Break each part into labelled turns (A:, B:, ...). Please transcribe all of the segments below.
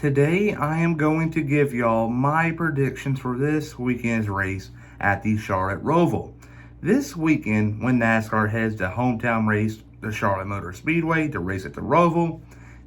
A: Today I am going to give y'all my predictions for this weekend's race at the Charlotte Roval. This weekend, when NASCAR heads to hometown race, the Charlotte Motor Speedway, to race at the Roval,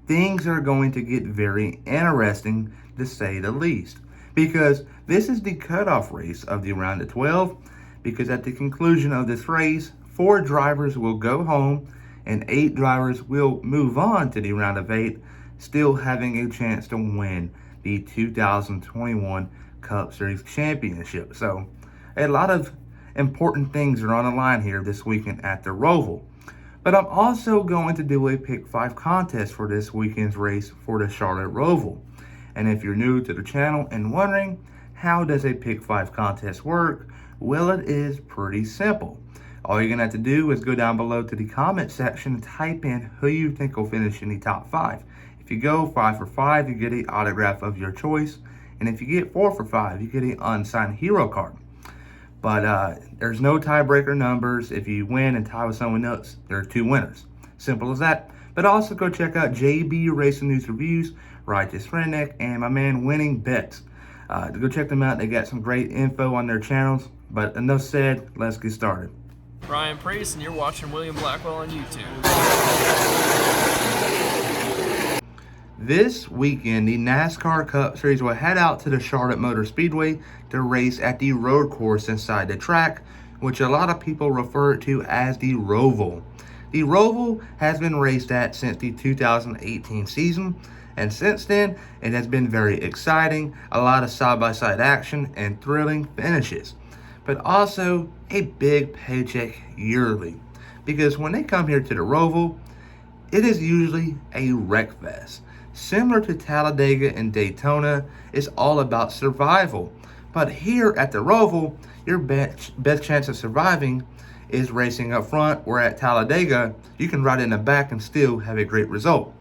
A: things are going to get very interesting, to say the least. Because this is the cutoff race of the round of 12, because at the conclusion of this race, 4 drivers will go home and 8 drivers will move on to the round of 8, still having a chance to win the 2021 Cup Series Championship. So a lot of important things are on the line here this weekend at the Roval. But I'm also going to do a Pick 5 contest for this weekend's race for the Charlotte Roval. And if you're new to the channel and wondering, how does a Pick 5 contest work? Well, it is pretty simple. All you're going to have to do is go down below to the comment section and type in who you think will finish in the top 5. If you go 5 for 5, you get an autograph of your choice. And if you get 4 for 5, you get an unsigned hero card. But there's no tiebreaker numbers. If you win and tie with someone else, there are 2 winners. Simple as that. But also go check out JB Racing News Reviews, Righteous Redneck, and my man Winning Bets. Go check them out. They got some great info on their channels. But enough said, let's get started.
B: Ryan Priest, and you're watching William Blackwell on YouTube.
A: This weekend, the NASCAR Cup Series will head out to the Charlotte Motor Speedway to race at the road course inside the track, which a lot of people refer to as the Roval. The Roval has been raced at since the 2018 season, and since then, it has been very exciting, a lot of side-by-side action, and thrilling finishes. But also a big paycheck yearly, because when they come here to the Roval, it is usually a wreck fest. Similar to Talladega and Daytona, it's all about survival. But here at the Roval, your best chance of surviving is racing up front, where at Talladega, you can ride in the back and still have a great result.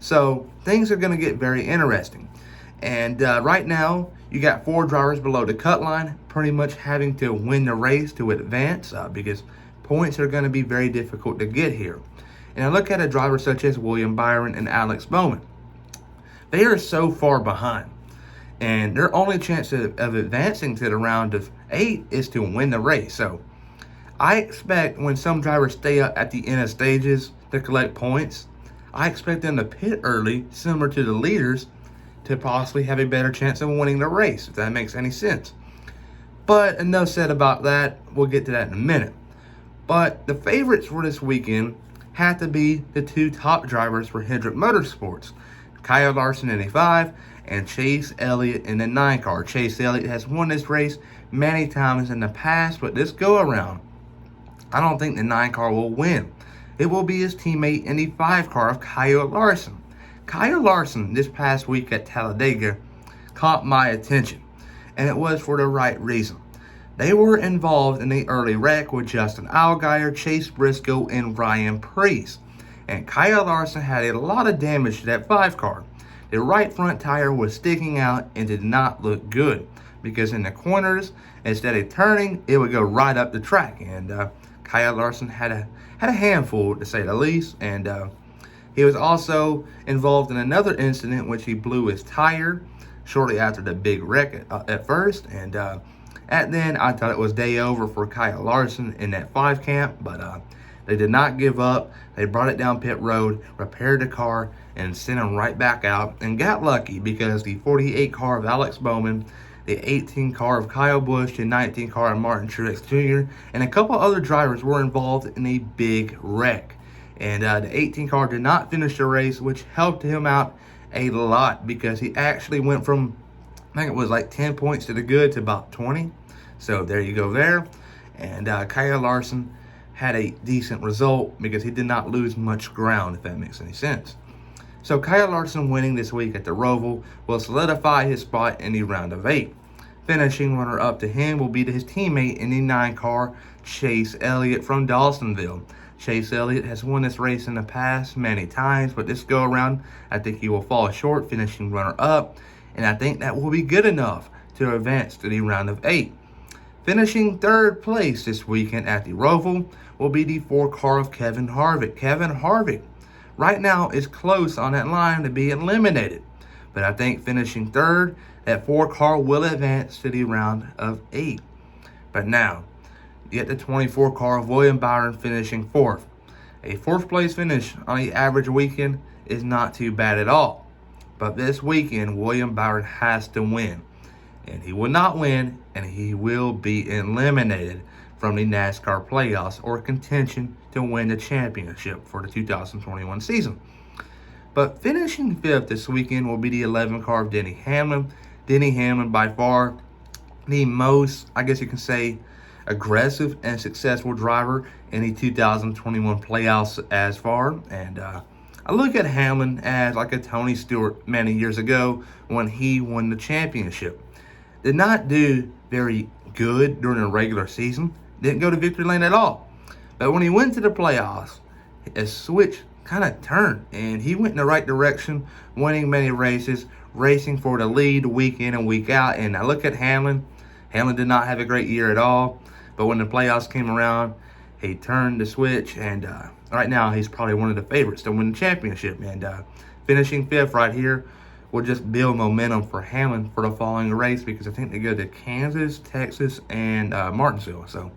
A: So things are going to get very interesting. And right now, you got 4 drivers below the cut line, pretty much having to win the race to advance, because points are going to be very difficult to get here. And I look at a driver such as William Byron and Alex Bowman. They are so far behind, and their only chance of advancing to the round of 8 is to win the race. So I expect when some drivers stay up at the end of stages to collect points, I expect them to pit early, similar to the leaders, to possibly have a better chance of winning the race, if that makes any sense. But enough said about that. We'll get to that in a minute. But the favorites for this weekend have to be the 2 top drivers for Hendrick Motorsports, Kyle Larson in a 5 and Chase Elliott in the 9 car. Chase Elliott has won this race many times in the past, but this go around, I don't think the 9 car will win. It will be his teammate in the 5 car of Kyle Larson. Kyle Larson this past week at Talladega caught my attention, and it was for the right reason. They were involved in the early wreck with Justin Allgaier, Chase Briscoe, and Ryan Priest. And Kyle Larson had a lot of damage to that 5 car. The right front tire was sticking out and did not look good, because in the corners, instead of turning, it would go right up the track. And Kyle Larson had a handful, to say the least. And he was also involved in another incident, which he blew his tire shortly after the big wreck at first. And then I thought it was day over for Kyle Larson in that 5 camp, but they did not give up. They brought it down pit road, repaired the car, and sent him right back out, and got lucky because the 48 car of Alex Bowman, the 18 car of Kyle Busch, the 19 car of Martin Truex Jr., and a couple other drivers were involved in a big wreck. And the 18 car did not finish the race, which helped him out a lot, because he actually went from, I think it was like 10 points to the good to about 20. So there you go there. And Kyle Larson had a decent result because he did not lose much ground, if that makes any sense. So Kyle Larson winning this week at the Roval will solidify his spot in the round of 8. Finishing runner-up to him will be his teammate in the 9 car, Chase Elliott from Dawsonville. Chase Elliott has won this race in the past many times, but this go around, I think he will fall short, finishing runner-up, and I think that will be good enough to advance to the round of 8. Finishing 3rd place this weekend at the Roval will be the 4 car of Kevin Harvick. Kevin Harvick right now is close on that line to be eliminated. But I think finishing third, that 4 car will advance to the round of 8. But now, get the 24 car of William Byron finishing 4th. A 4th place finish on the average weekend is not too bad at all. But this weekend, William Byron has to win. And he will not win, and he will be eliminated from the NASCAR playoffs or contention to win the championship for the 2021 season. But finishing 5th this weekend will be the 11 car of Denny Hammond. Denny Hammond, by far the most, I guess you can say, aggressive and successful driver in the 2021 playoffs as far. And I look at Hammond as like a Tony Stewart many years ago when he won the championship. Did not do very good during the regular season. Didn't go to victory lane at all. But when he went to the playoffs, a switch kind of turned, and he went in the right direction, winning many races, racing for the lead week in and week out. And I look at Hamlin. Hamlin did not have a great year at all. But when the playoffs came around, he turned the switch, and right now he's probably one of the favorites to win the championship. And finishing 5th right here will just build momentum for Hammond for the following race, because I think they go to Kansas, Texas, and Martinsville. So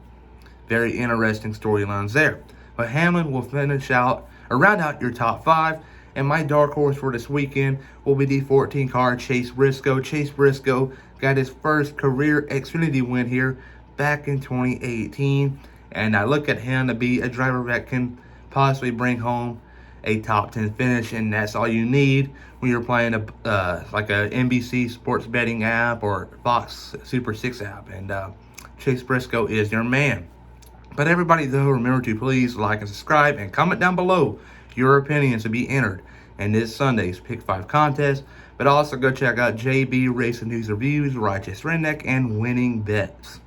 A: very interesting storylines there. But Hammond will finish out or round out your top 5. And my dark horse for this weekend will be the 14 car Chase Briscoe. Chase Briscoe got his first career Xfinity win here back in 2018. And I look at him to be a driver that can possibly bring home a top 10 finish, and that's all you need when you're playing like a NBC sports betting app or Fox Super 6 app. And Chase Briscoe is your man. But everybody, though, remember to please like and subscribe and comment down below your opinions to be entered in this Sunday's Pick 5 contest. But also go check out JB Racing News Reviews, Righteous Redneck, and Winning Bets.